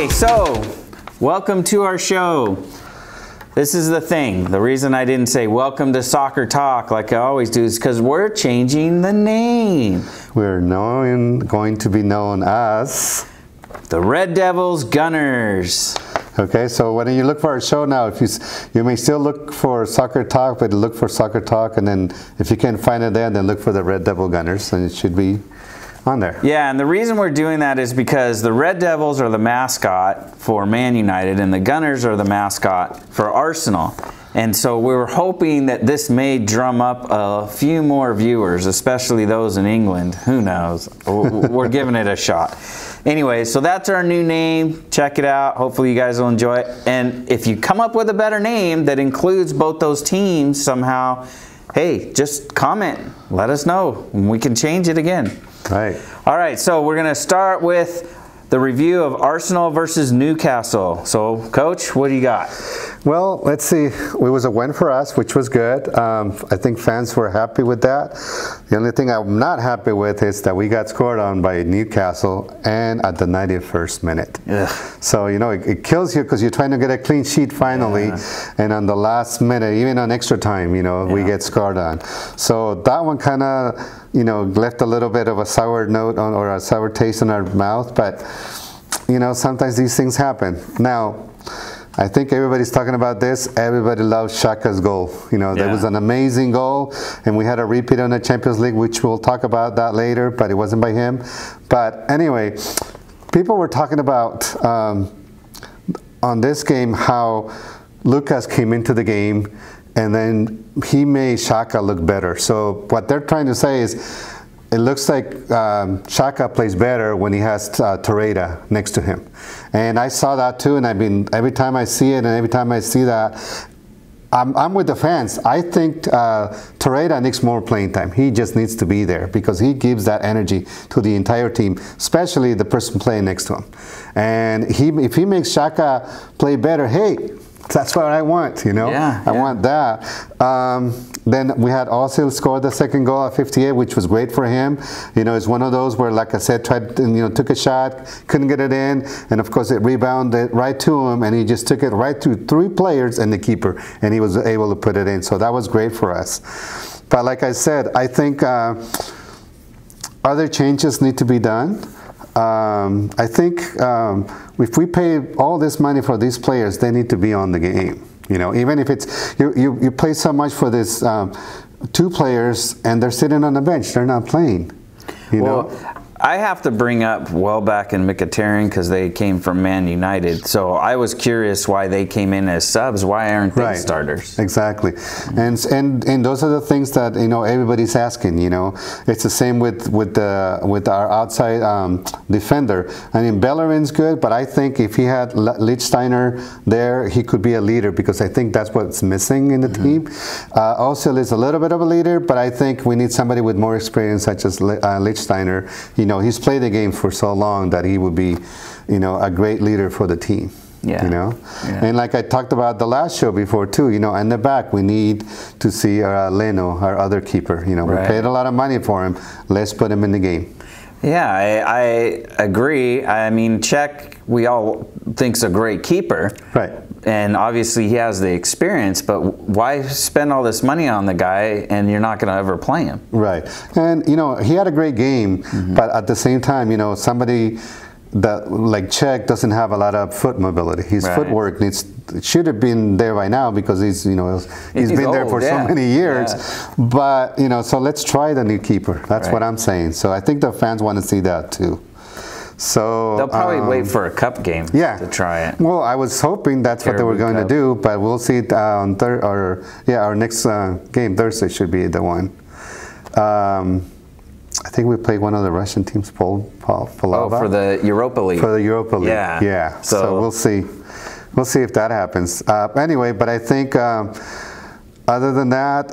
Okay, so welcome to our show. This is the thing. The reason I didn't say welcome to Soccer Talk like I always do is because we're changing the name. We're going to be known as the Red Devils Gunners. Okay, so when you look for our show now, if you may still look for Soccer Talk, but look for Soccer Talk, and then if you can't find it there, then look for the Red Devil Gunners, and it should be on there. Yeah, and the reason we're doing that is because the Red Devils are the mascot for Man United, and the Gunners are the mascot for Arsenal. And so we were hoping that this may drum up a few more viewers, especially those in England. Who knows? We're giving it a shot. Anyway, so that's our new name. Check it out. Hopefully you guys will enjoy it. And if you come up with a better name that includes both those teams somehow, hey, just comment. Let us know, and we can change it again. Right. All right, so we're going to start with the review of Arsenal versus Newcastle. So, Coach, what do you got? Well, let's see. It was a win for us, which was good. I think fans were happy with that. The only thing I'm not happy with is that we got scored on by Newcastle and at the 91st minute. Ugh. So, you know, it kills you because you're trying to get a clean sheet finally, and on the last minute, even on extra time, you know, we get scored on. So that one kind of, you know, left a little bit of a sour note on, or a sour taste in our mouth, but, you know, sometimes these things happen. Now, I think everybody's talking about this. Everybody loves Xhaka's goal. You know, that was an amazing goal, and we had a repeat on the Champions League, which we'll talk about that later, but it wasn't by him. But anyway, people were talking about on this game how Lucas came into the game, and then he made Xhaka look better. So what they're trying to say is, it looks like Xhaka plays better when he has Torreira next to him. And I saw that too, and every time I see it and every time I see that, I'm with the fans. I think Torreira needs more playing time. He just needs to be there because he gives that energy to the entire team, especially the person playing next to him. And if he makes Xhaka play better, hey, that's what I want, you know? I want that. Then we had Ozil score the second goal at 58, which was great for him. You know, it's one of those where, like I said, took a shot, couldn't get it in, and of course it rebounded right to him, and he just took it right to three players and the keeper, and he was able to put it in. So that was great for us. But like I said, I think other changes need to be done. I think if we pay all this money for these players, they need to be on the game. You know, even if it's you pay so much for this two players and they're sitting on the bench, they're not playing. You know. I have to bring up Welbeck and Mkhitaryan because they came from Man United. So I was curious why they came in as subs. Why aren't they starters? Exactly. And those are the things that, you know, everybody's asking. You know, it's the same with our outside defender. I mean, Bellerin's good, but I think if he had Lichtsteiner there, he could be a leader because I think that's what's missing in the team. Ozil is a little bit of a leader, but I think we need somebody with more experience, such as Lichtsteiner. You know, he's played the game for so long that he would be, you know, a great leader for the team. You know, and like I talked about the last show before too, you know, in the back we need to see Leno, our other keeper. You know, we paid a lot of money for him. Let's put him in the game. Yeah, I agree. I mean, Cech, we all think's a great keeper. Right. And obviously he has the experience, but why spend all this money on the guy and you're not going to ever play him? Right. And, you know, he had a great game, but at the same time, you know, somebody that like Cech doesn't have a lot of foot mobility. His footwork should have been there by now because he's, you know, he's been old, there for so many years. But, you know, so let's try the new keeper. That's what I'm saying. So I think the fans want to see that too. So they'll probably wait for a cup game to try it. Well, I was hoping that's what they were going to do, but we'll see it on our next game Thursday should be the one. I think we played one of the Russian teams, Polava. Oh, for the Europa League. For the Europa League. Yeah. So we'll see. We'll see if that happens. Anyway, but I think other than that,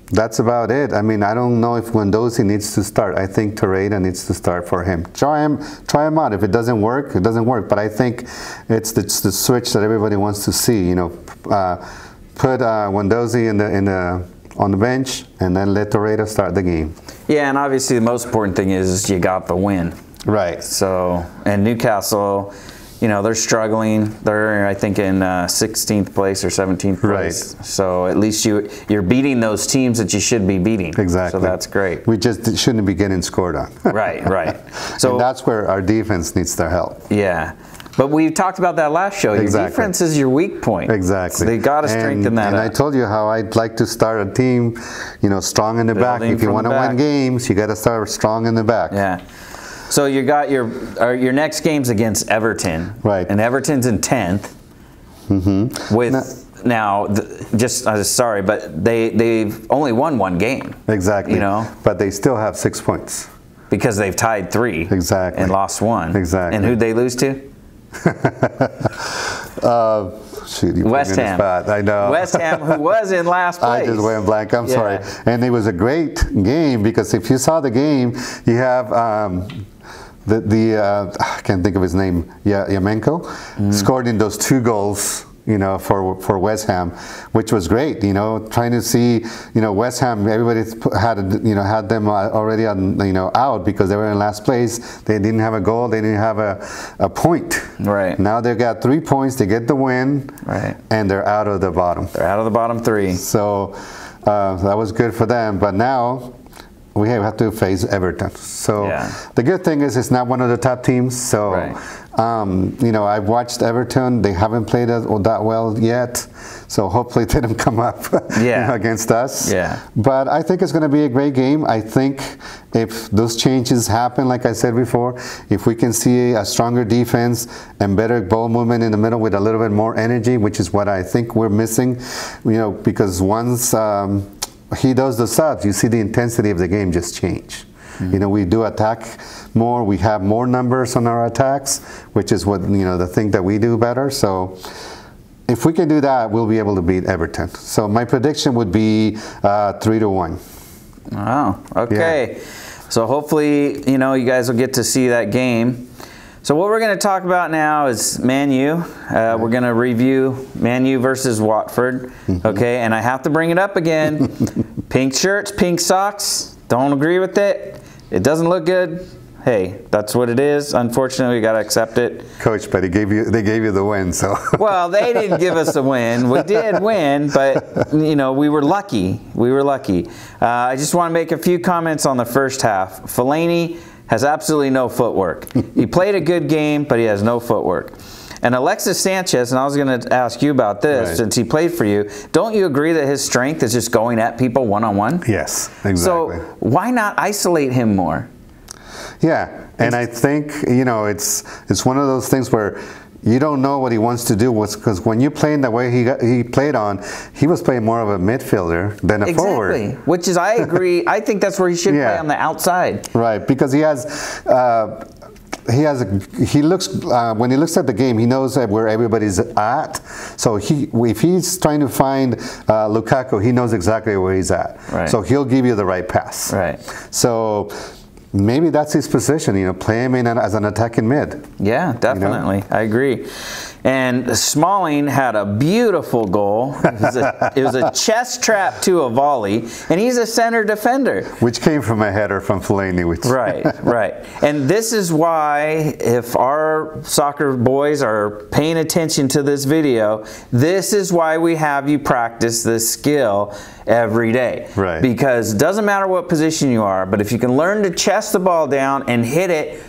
that's about it. I mean, I don't know if Guendouzi needs to start. I think Torreira needs to start for him. Try him out. If it doesn't work, it doesn't work. But I think it's the switch that everybody wants to see. You know, put Guendouzi on the bench and then let Torreira start the game. Yeah, and obviously the most important thing is you got the win. Right. So, and Newcastle, you know, they're struggling. They're, I think, in 16th place or 17th place. Right. So at least you're beating those teams that you should be beating. Exactly. So that's great. We just shouldn't be getting scored on. Right. So and that's where our defense needs their help. Yeah. But we talked about that last show. Your defense is your weak point. Exactly. So they got to strengthen that and up. I told you how I'd like to start a team, you know, strong in the back. If you want to win games, you got to start strong in the back. Yeah. So you got your next game's against Everton. Right. And Everton's in 10th. Mm-hmm. With sorry, but they've only won one game. Exactly. You know. But they still have 6 points. Because they've tied 3. Exactly. And lost 1. Exactly. And who'd they lose to? West Ham. I know. West Ham, who was in last place. I just went blank. I'm sorry. And it was a great game because if you saw the game, you have I can't think of his name. Yamenko scored in those 2 goals. You know, for West Ham, which was great. You know, trying to see, you know, West Ham. Everybody had them already out because they were in last place. They didn't have a goal. They didn't have a point. Right. Now they've got 3 points. They get the win. Right. And they're out of the bottom. They're out of the bottom 3. So that was good for them. But now we have to face Everton. So the good thing is it's not one of the top teams. So. Right. You know, I've watched Everton. They haven't played that well yet, so hopefully they don't come up against us. Yeah. But I think it's going to be a great game. I think if those changes happen, like I said before, if we can see a stronger defense and better ball movement in the middle with a little bit more energy, which is what I think we're missing, you know, because once he does the subs, you see the intensity of the game just change. You know, we do attack more. We have more numbers on our attacks, which is what, you know, the thing that we do better. So if we can do that, we'll be able to beat Everton. So my prediction would be 3-1. Wow. Okay. Yeah. So hopefully, you know, you guys will get to see that game. So what we're going to talk about now is Man U. We're going to review Man U versus Watford. Okay. And I have to bring it up again. Pink shirts, pink socks. Don't agree with it. It doesn't look good. Hey, that's what it is. Unfortunately, we got to accept it. Coach, but they gave you the win, so. Well, they didn't give us a win. We did win, but you know, we were lucky. We were lucky. I just want to make a few comments on the first half. Fellaini has absolutely no footwork. He played a good game, but he has no footwork. And Alexis Sanchez, and I was going to ask you about this, since he played for you, don't you agree that his strength is just going at people one-on-one? Yes, exactly. So why not isolate him more? Yeah, and I think, you know, it's one of those things where you don't know what he wants to do, because when you play in the way he played on, he was playing more of a midfielder than a forward. Exactly, which is, I agree, I think that's where he should play, on the outside. Right, because he looks when he looks at the game, he knows where everybody's at. So if he's trying to find Lukaku, he knows exactly where he's at. Right. So he'll give you the right pass. Right. So maybe that's his position. You know, play him in as an attacking mid. Yeah, definitely. You know? I agree. And Smalling had a beautiful goal. It was a chest trap to a volley, and he's a center defender. Which came from a header from Fellaini. Right. And this is why, if our soccer boys are paying attention to this video, this is why we have you practice this skill every day. Right. Because it doesn't matter what position you are, but if you can learn to chest the ball down and hit it,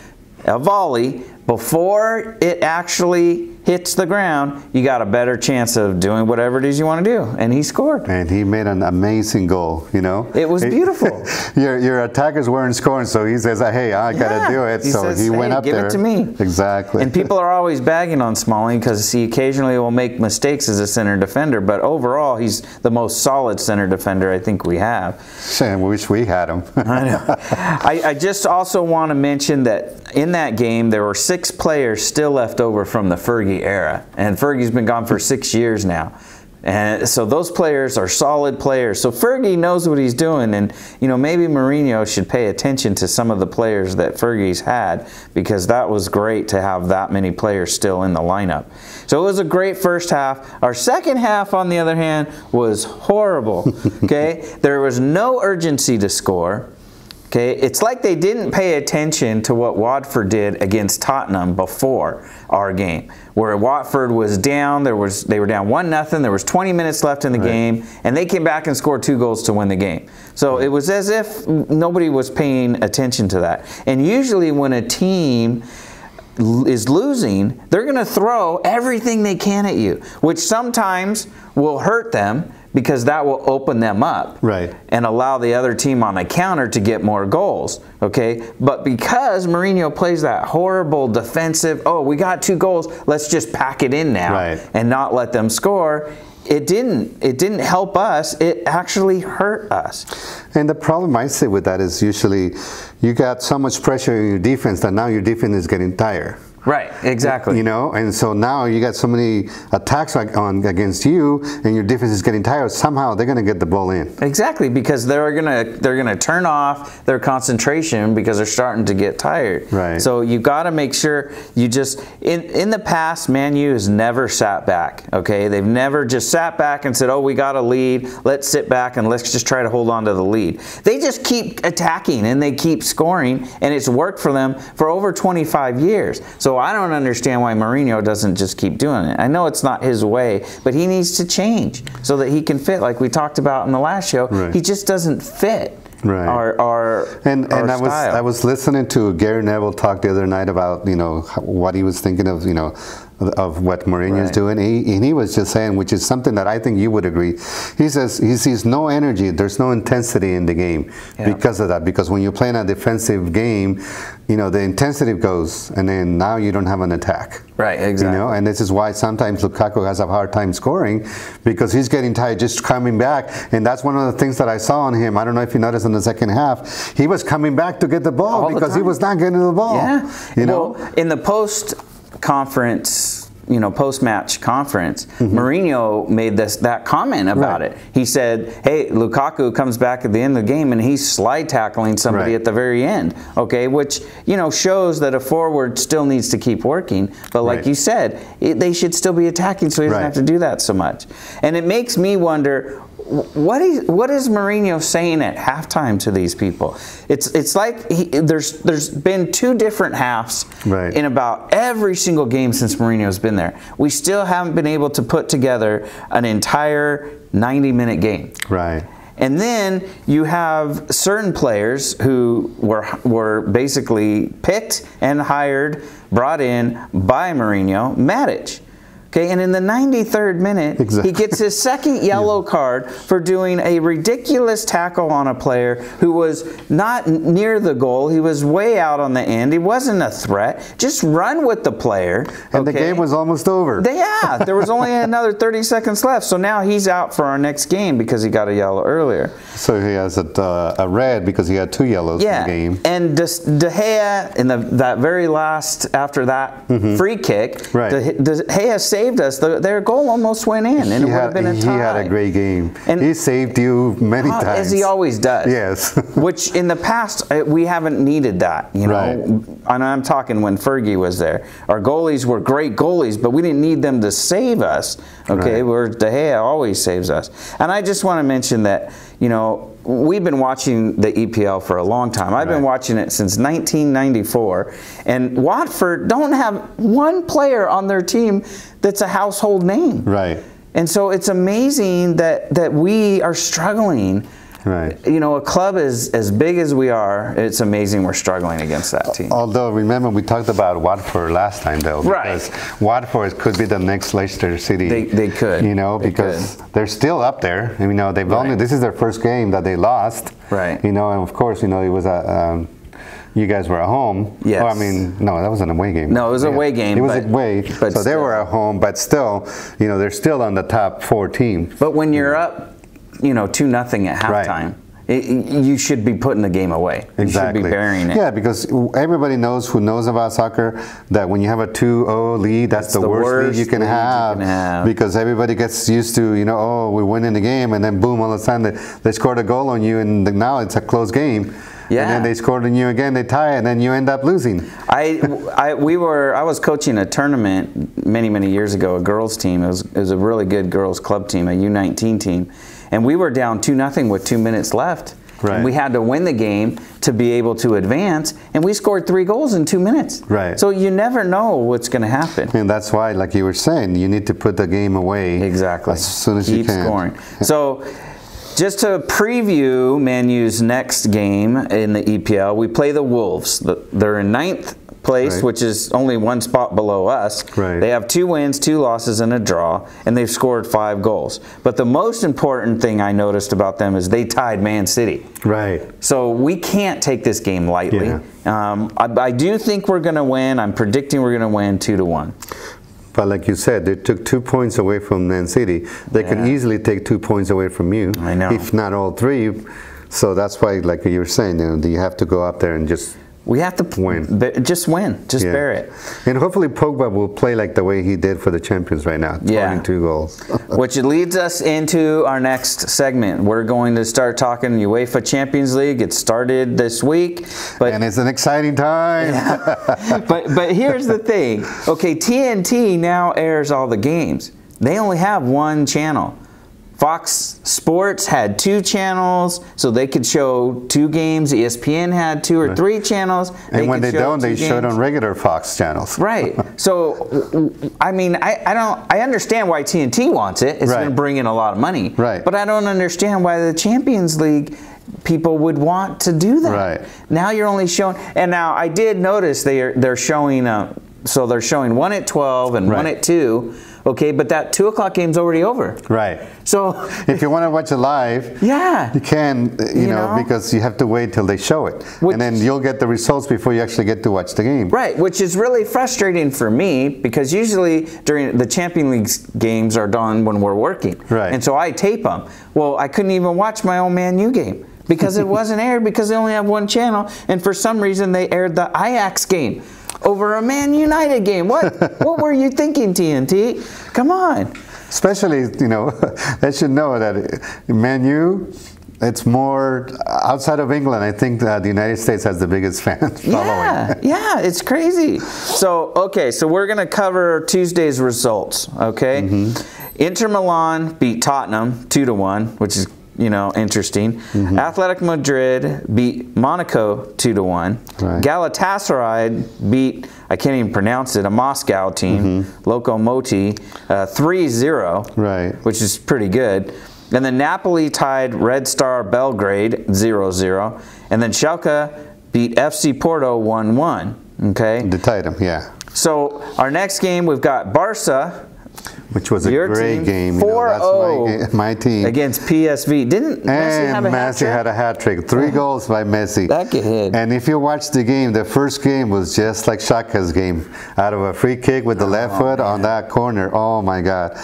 a volley, before it actually hits the ground, you got a better chance of doing whatever it is you want to do. And he scored. And he made an amazing goal, you know. It was beautiful. Your attackers weren't scoring, so he says, hey, I got to do it. So he went up there. Give it to me. Exactly. And people are always bagging on Smalling because he occasionally will make mistakes as a center defender, but overall, he's the most solid center defender I think we have. I wish we had him. I know. I just also want to mention that in that game, there were 6 players still left over from the Fergie era, and Fergie's been gone for 6 years now, and so those players are solid players. So Fergie knows what he's doing, and you know, maybe Mourinho should pay attention to some of the players that Fergie's had, because that was great to have that many players still in the lineup. So it was a great first half. Our second half, on the other hand, was horrible. Okay, there was no urgency to score. Okay, it's like they didn't pay attention to what Watford did against Tottenham before our game, where Watford was down. They were down 1-0. There was 20 minutes left in the game, and they came back and scored 2 goals to win the game. So it was as if nobody was paying attention to that. And usually, when a team is losing, they're going to throw everything they can at you, which sometimes will hurt them, because that will open them up and allow the other team on a counter to get more goals. Okay, but because Mourinho plays that horrible defensive, oh, we got 2 goals, let's just pack it in now and not let them score. It didn't help us. It actually hurt us. And the problem I see with that is usually you got so much pressure in your defense that now your defense is getting tired. Right, exactly. You know, and so now you got so many attacks against you, and your defense is getting tired. Somehow they're going to get the ball in. Exactly, because they're gonna turn off their concentration because they're starting to get tired. Right. So you got to make sure you just in the past, Man U has never sat back. Okay, they've never just sat back and said, "Oh, we got a lead. Let's sit back and let's just try to hold on to the lead." They just keep attacking and they keep scoring, and it's worked for them for over 25 years. So I don't understand why Mourinho doesn't just keep doing it. I know it's not his way, but he needs to change so that he can fit, like we talked about in the last show. He just doesn't fit our style. I was listening to Gary Neville talk the other night about, you know, what he was thinking of, you know, of what Mourinho's doing. And he was just saying, which is something that I think you would agree. He says he sees no energy, there's no intensity in the game because of that. Because when you're playing a defensive game, you know, the intensity goes, and then now you don't have an attack. Right, exactly. You know, and this is why sometimes Lukaku has a hard time scoring, because he's getting tired just coming back. And that's one of the things that I saw on him. I don't know if you noticed in the second half, he was coming back to get the ball because he was not getting the ball. Yeah. You know, in the post-conference, you know, post-match conference, Mourinho made that comment about it. He said, hey, Lukaku comes back at the end of the game and he's slide tackling somebody at the very end, okay, which, you know, shows that a forward still needs to keep working. But like you said, they should still be attacking so he doesn't have to do that so much. And it makes me wonder, what is Mourinho saying at halftime to these people? It's like there's been 2 different halves in about every single game since Mourinho's been there. We still haven't been able to put together an entire 90-minute game. Right. And then you have certain players who were basically picked and hired, brought in by Mourinho, Matic. Okay, and in the 93rd minute, he gets his second yellow card for doing a ridiculous tackle on a player who was not near the goal. He was way out on the end. He wasn't a threat. Just run with the player. And the game was almost over. There was only another 30 seconds left. So now he's out for our next game because he got a yellow earlier. So he has a red because he had 2 yellows in the game. And De Gea, in that very last, after that free kick, De Gea saved us. Their goal almost went in, and it would have been a tie. He had a great game. And he saved you many times. As he always does. Yes. Which in the past, we haven't needed that. You know, and I'm talking when Fergie was there. Our goalies were great goalies, but we didn't need them to save us. Okay, where De Gea always saves us. And I just want to mention that, you know, we've been watching the EPL for a long time. I've been watching it since 1994, and Watford don't have one player on their team that's a household name. Right. And so it's amazing that we are struggling. Right. You know, a club as big as we are, it's amazing we're struggling against that team. Although, remember, we talked about Watford last time, though. Because Watford could be the next Leicester City. They could. You know, because they're still up there. You know, they've only, this is their first game that they lost. Right. You know, and of course, you know, it was a... you guys were at home. Yes. Oh, I mean, no, that was an away game. No, it was an away game. It was away, but so they were at home, but still, you know, they're still on the top 4 teams. But when you're up, you know, 2-0 at halftime, you should be putting the game away. You should be burying it. Yeah, because everybody knows who knows about soccer that when you have a 2-0 lead, that's the worst lead you can have. Because everybody gets used to, you know, oh, we're winning the game, and then boom, all of a sudden they scored a goal on you, and now it's a close game. Yeah. And then they scored on you again, they tie, and then you end up losing. I was coaching a tournament many years ago, a girls team. It was a really good girls club team, a U19 team. And we were down 2-0 with 2 minutes left. Right. And we had to win the game to be able to advance, and we scored 3 goals in 2 minutes. Right. So you never know what's going to happen. And that's why, like you were saying, you need to put the game away Exactly. as soon as you can. Keep scoring. So just to preview Man U's next game in the EPL, we play the Wolves. They're in 9th place, Right. which is only 1 spot below us. Right. They have 2 wins, 2 losses, and a draw, and they've scored 5 goals. But the most important thing I noticed about them is they tied Man City. Right. So we can't take this game lightly. Yeah. I do think we're going to win. I'm predicting we're going to win 2-1. But like you said, they took 2 points away from Man City. They can Yeah. easily take 2 points away from you. I know. If not all 3. So that's why, like you were saying, you have to go out there and just We have to win. Just win. Just Yeah. bear it. And hopefully Pogba will play like the way he did for the champions right now, scoring 2 goals. Which leads us into our next segment. We're going to start talking UEFA Champions League. It started this week, but And it's an exciting time. but here's the thing. Okay, TNT now airs all the games. They only have 1 channel. Fox Sports had 2 channels, so they could show 2 games. ESPN had 2 or 3 channels. And when they don't, they show it games. on regular Fox channels. Right. So, I mean, I understand why TNT wants it. It's Right. going to bring in a lot of money. Right. But I don't understand why the Champions League people would want to do that. Right. Now you're only showing, and now I did notice they're showing, so they're showing 1 at 12 and 1 Right. at 2. Okay, but that 2 o'clock game's already over. Right. So, If you want to watch it live, yeah. you can, you know, because you have to wait till they show it. And then you'll get the results before you actually get to watch the game. Right, which is really frustrating for me because usually during the Champions League games are done when we're working. Right. And so I tape them. Well, I couldn't even watch my own Man U game because it wasn't aired because they only have 1 channel. And for some reason they aired the Ajax game over a Man United game. What were you thinking, TNT? Come on. Especially, you know, they should know that Man U, it's more outside of England. I think that the United States has the biggest fan following. Yeah, it's crazy. So, okay, so we're going to cover Tuesday's results, okay? Inter Milan beat Tottenham 2-1, which is, you know, interesting. Athletic Madrid beat Monaco 2-1. Right. Galatasaray beat, I can't even pronounce it, a Moscow team, Lokomotiv, 3-0, Right. which is pretty good. And then Napoli tied Red Star Belgrade 0-0. And then Schalke beat FC Porto 1-1. Okay? The Titan, yeah. So our next game, we've got Barca, Which was a your great team, game. 4-0 That's my team. against PSV. Didn't Messi have And a hat Messi trick? had a hat trick. 3 goals by Messi. That kid. And if you watch the game, the first game was just like Shaka's game. Out of a free kick with the left foot on that corner. Oh my God.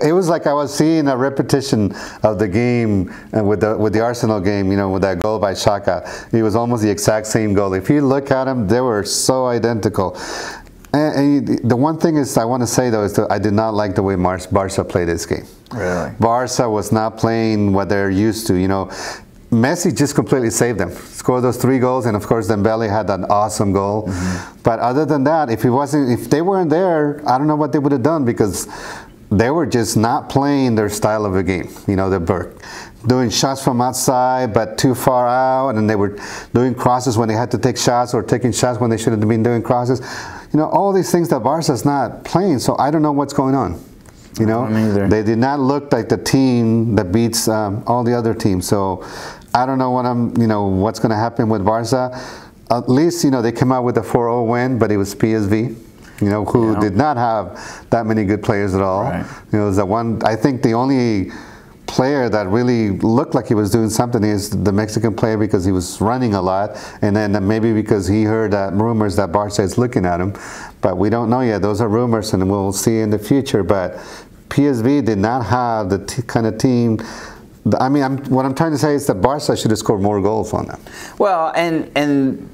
It was like I was seeing a repetition of the game with the Arsenal game, you know, with that goal by Xhaka. It was almost the exact same goal. If you look at them, they were so identical. And the one thing is I want to say though is that I did not like the way Barca played this game. Really? Barca was not playing what they're used to. You know, Messi just completely saved them. Scored those 3 goals, and of course Dembele had that awesome goal. But other than that, if they weren't there, I don't know what they would have done because they were just not playing their style of a game. You know, they were doing shots from outside, but too far out, and they were doing crosses when they had to take shots, or taking shots when they should have been doing crosses. You know, all these things that Barca's not playing, so I don't know what's going on. You know, they did not look like the team that beats all the other teams. So I don't know what's going to happen with Barca. At least, you know, they came out with a 4-0 win, but it was PSV. You know, who did not have that many good players at all. Right. You know, it was I think the only player that really looked like he was doing something is the Mexican player because he was running a lot, and then maybe because he heard rumors that Barca is looking at him, but we don't know yet. Those are rumors, and we'll see in the future. But PSV did not have the kind of team. I mean, what I'm trying to say is that Barca should have scored more goals on them. Well, and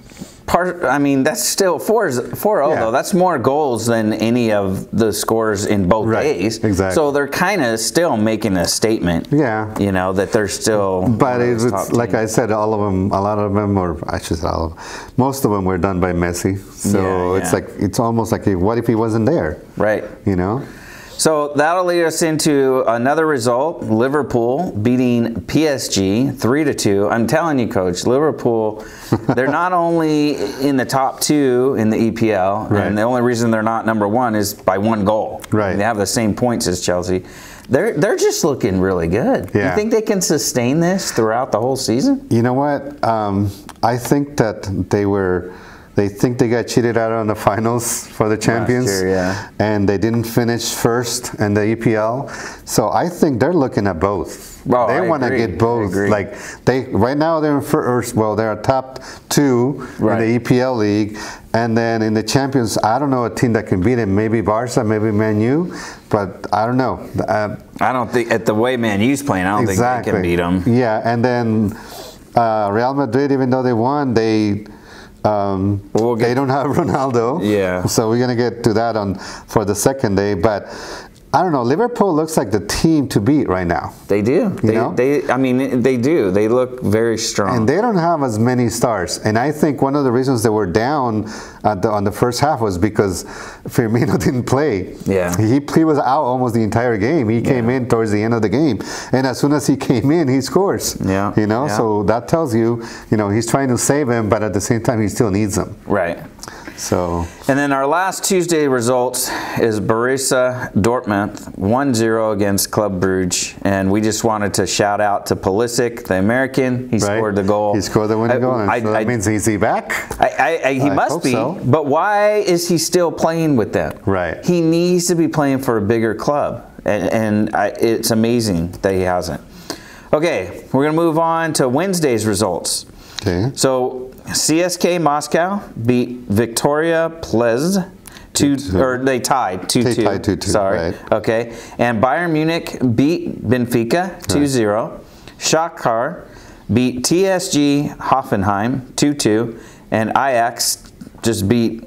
that's still 4-0 though. That's more goals than any of the scores in both days. Exactly. So they're kind of still making a statement. Yeah. You know, that they're still. But it's like I said, all of them, a lot of them, or I should say all of them, most of them were done by Messi. So it's almost like, what if he wasn't there? Right. You know? So that'll lead us into another result. Liverpool beating PSG 3-2. I'm telling you, Coach, Liverpool, they're not only in the top 2 in the EPL, right. and the only reason they're not number 1 is by 1 goal. Right. They have the same points as Chelsea. They're just looking really good. Yeah. You think they can sustain this throughout the whole season? You know what? I think that they think they got cheated out on the finals for the champions. Last year, yeah. And they didn't finish first in the EPL. So I think they're looking at both. Well, they want to get both. Like right now they're in first. Well, they're top 2 right. in the EPL league, and then in the Champions, I don't know a team that can beat them. Maybe Barca, maybe Man U, but I don't know. I don't think at the way Man U's playing, I don't think they can beat them. Yeah, and then Real Madrid, even though they won, they don't have Ronaldo. Yeah. So we're gonna get to that for the second day, but I don't know. Liverpool looks like the team to beat right now. They do. I mean, they do. They look very strong. And they don't have as many stars. And I think one of the reasons they were down on the first half was because Firmino didn't play. Yeah. He was out almost the entire game. He came in towards the end of the game. And as soon as he came in, he scores. Yeah. You know, so that tells you, he's trying to save him, but at the same time, he still needs him. Right. So. And then our last Tuesday results is Borussia Dortmund 1-0 against Club Brugge, and we just wanted to shout out to Pulisic, the American. He scored the goal. He scored the winning goal. So that means is he back? He must be. So. But why is he still playing with them? Right. He needs to be playing for a bigger club, and it's amazing that he hasn't. Okay, we're going to move on to Wednesday's results. Okay. So CSK Moscow beat Victoria Plzeň 2-2, or they tied 2-2. They tied 2-2. Sorry. Right. Okay. And Bayern Munich beat Benfica 2-0. Right. Shakhtar beat TSG Hoffenheim 2-2, and Ajax just beat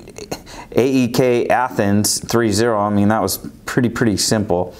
AEK Athens 3-0. I mean, that was pretty simple.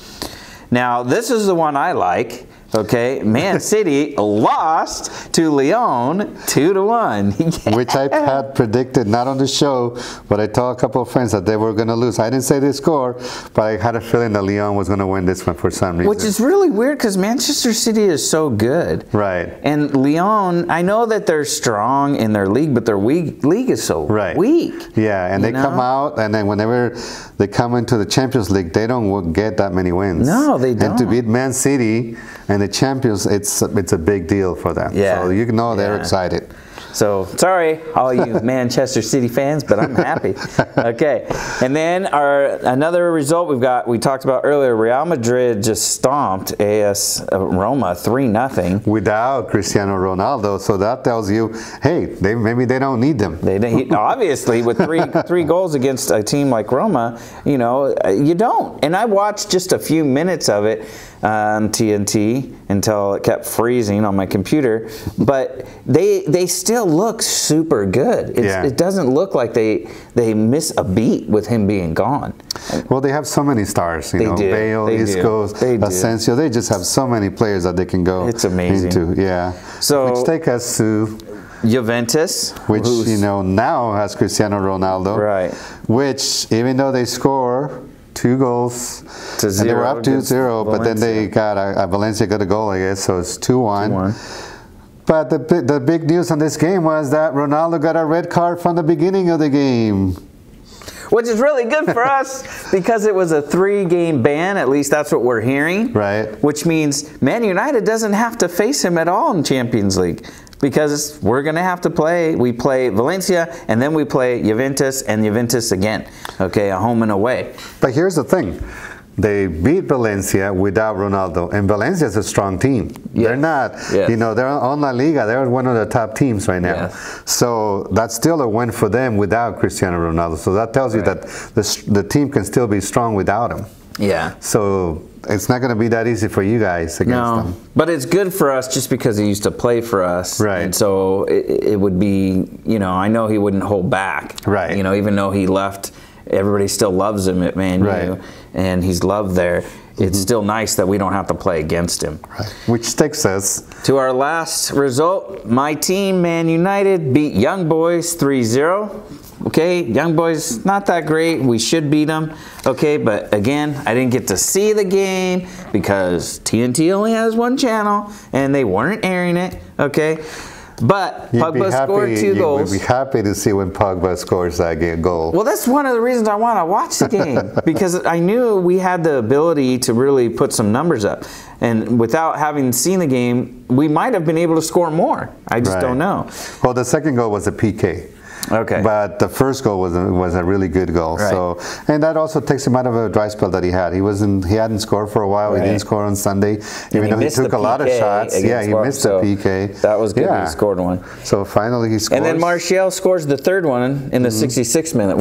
Now, this is the one I like. Okay, Man City lost to Lyon 2-1. Which I had predicted, not on the show, but I told a couple of friends that they were going to lose. I didn't say they score, but I had a feeling that Lyon was going to win this one for some reason. Which is really weird because Manchester City is so good. Right. And Lyon, I know that they're strong in their league, but their league is so weak. Yeah, and they come out, and then whenever they come into the Champions League, they don't get that many wins. No, they don't. And to beat Man City and the champions, it's a big deal for them. Yeah. So you know they're excited. So, sorry, all you Manchester City fans, but I'm happy. Okay, and then another result we talked about earlier, Real Madrid just stomped AS Roma 3-0. Without Cristiano Ronaldo, so that tells you, hey, maybe they don't need them. Obviously, with three goals against a team like Roma, you don't. And I watched just a few minutes of it on TNT until it kept freezing on my computer, but they still look super good. It doesn't look like they miss a beat with him being gone. Well, they have so many stars, Bale, Isco, Asensio. They just have so many players that they can go into. Yeah. So which take us to Juventus, which now has Cristiano Ronaldo. Right. Which, even though they score 2 goals to 0, and they were up 2-0, but then they got Valencia got a goal, I guess, so it's 2-1. But the big news on this game was that Ronaldo got a red card from the beginning of the game. Which is really good for us because it was a 3-game ban, at least that's what we're hearing. Right. Which means Man United doesn't have to face him at all in Champions League. Because we're going to have to we play Valencia, and then we play Juventus and Juventus again. Okay, a home and away. But here's the thing. They beat Valencia without Ronaldo, and Valencia is a strong team. Yes. They're not, they're on La Liga. They're one of the top teams right now. Yes. So that's still a win for them without Cristiano Ronaldo. So that tells you that the team can still be strong without him. Yeah. So it's not going to be that easy for you guys against them. But it's good for us just because he used to play for us. Right. And so it would be, I know he wouldn't hold back. Right. Even though he left, everybody still loves him at Man U, and he's loved there. It's still nice that we don't have to play against him. Right. Which takes us to our last result. My team, Man United, beat Young Boys 3-0. Okay, Young Boys, not that great. We should beat them. Okay, but again, I didn't get to see the game because TNT only has one channel and they weren't airing it. Okay, but Pogba scored 2 goals. You'd be happy to see when Pogba scores that goal. Well, that's one of the reasons I want to watch the game because I knew we had the ability to really put some numbers up. And without having seen the game, we might have been able to score more. I just don't know. Well, the second goal was a PK. Okay. But the first goal was a really good goal. Right. So, and that also takes him out of a dry spell that he had. He hadn't scored for a while. Right. He didn't score on Sunday, even though he took a lot of shots. Yeah, he missed the PK. That was good. He scored one. So finally he scores. And then Martial scores the third one in the 66th minute,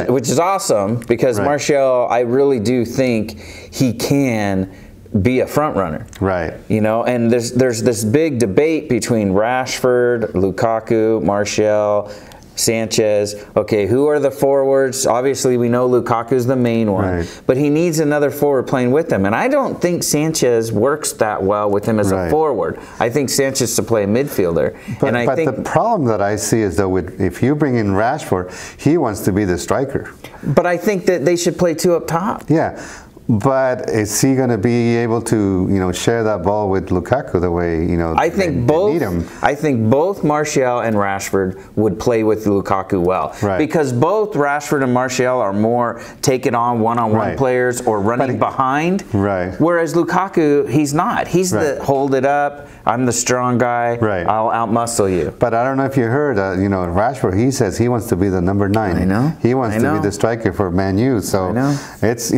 which is awesome because Martial, I really do think he can be a front runner. Right. You know, and there's this big debate between Rashford, Lukaku, Martial, Sanchez. Okay, who are the forwards? Obviously, we know Lukaku's the main one, but he needs another forward playing with him. And I don't think Sanchez works that well with him as a forward. I think Sanchez to play a midfielder. But the problem that I see is that if you bring in Rashford, he wants to be the striker. But I think that they should play 2 up top. Yeah. But is he going to be able to, share that ball with Lukaku the way, I think they need him? I think both Martial and Rashford would play with Lukaku well. Right. Because both Rashford and Martial are more take it on one-on-one players or running behind. Right. Whereas Lukaku, he's not. He's the hold it up, I'm the strong guy, I'll outmuscle you. But I don't know if you heard, Rashford, he says he wants to be the number 9. I know. He wants to be the striker for Man U. So it's,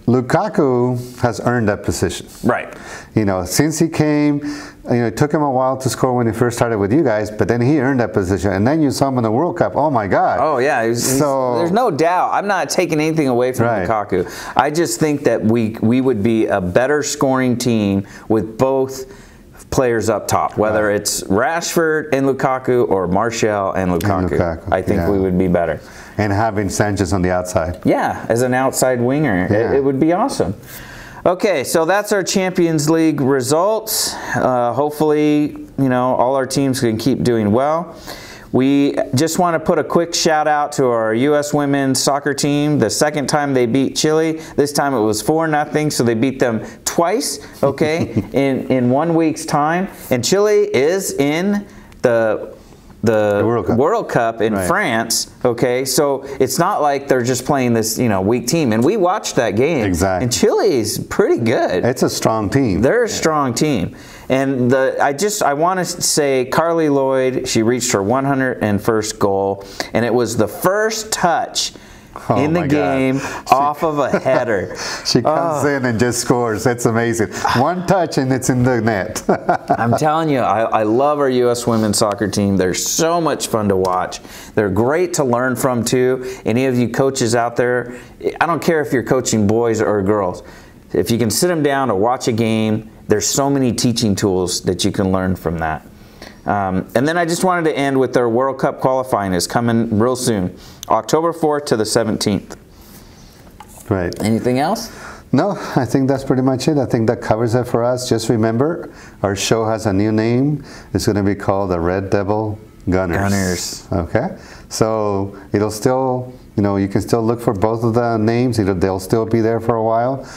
Lukaku has earned that position. Right. Since he came, it took him a while to score when he first started with you guys, but then he earned that position. And then you saw him in the World Cup. Oh, my God. Oh, yeah. There's no doubt. I'm not taking anything away from Lukaku. I just think that we would be a better scoring team with both players up top, whether it's Rashford and Lukaku or Martial and Lukaku. I think we would be better. And having Sanchez on the outside. Yeah, as an outside winger. It would be awesome. Okay, so that's our Champions League results. Hopefully, all our teams can keep doing well. We just want to put a quick shout out to our U.S. women's soccer team. The second time they beat Chile, this time it was 4-0, so they beat them twice, okay, in 1 week's time. And Chile is in the World Cup in France, okay? So it's not like they're just playing this, weak team. And we watched that game. Exactly. And Chile is pretty good. It's a strong team. They're a strong team. And I want to say Carly Lloyd, she reached her 101st goal, and it was the first touch in the game off of a header. She comes in and just scores. It's amazing. One touch and it's in the net. I'm telling you, I love our U.S. women's soccer team. They're so much fun to watch. They're great to learn from, too. Any of you coaches out there, I don't care if you're coaching boys or girls. If you can sit them down to watch a game, there's so many teaching tools that you can learn from that. And then I just wanted to end with their World Cup qualifying is coming real soon, October 4th to the 17th. Right. Anything else? No, I think that's pretty much it. I think that covers it for us. Just remember, our show has a new name. It's going to be called the Red Devil Gunners. Okay? So it'll still, you can still look for both of the names. They'll still be there for a while.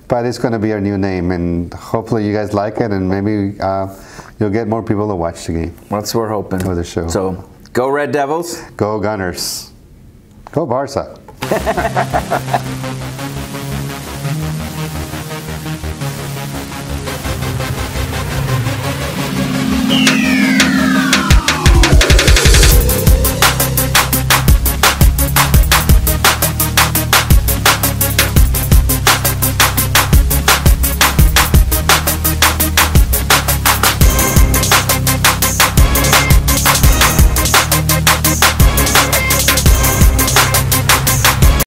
But it's going to be our new name, and hopefully you guys like it, and maybe you'll get more people to watch the game. That's what we're hoping. For the show. So, go Red Devils. Go Gunners. Go Barca.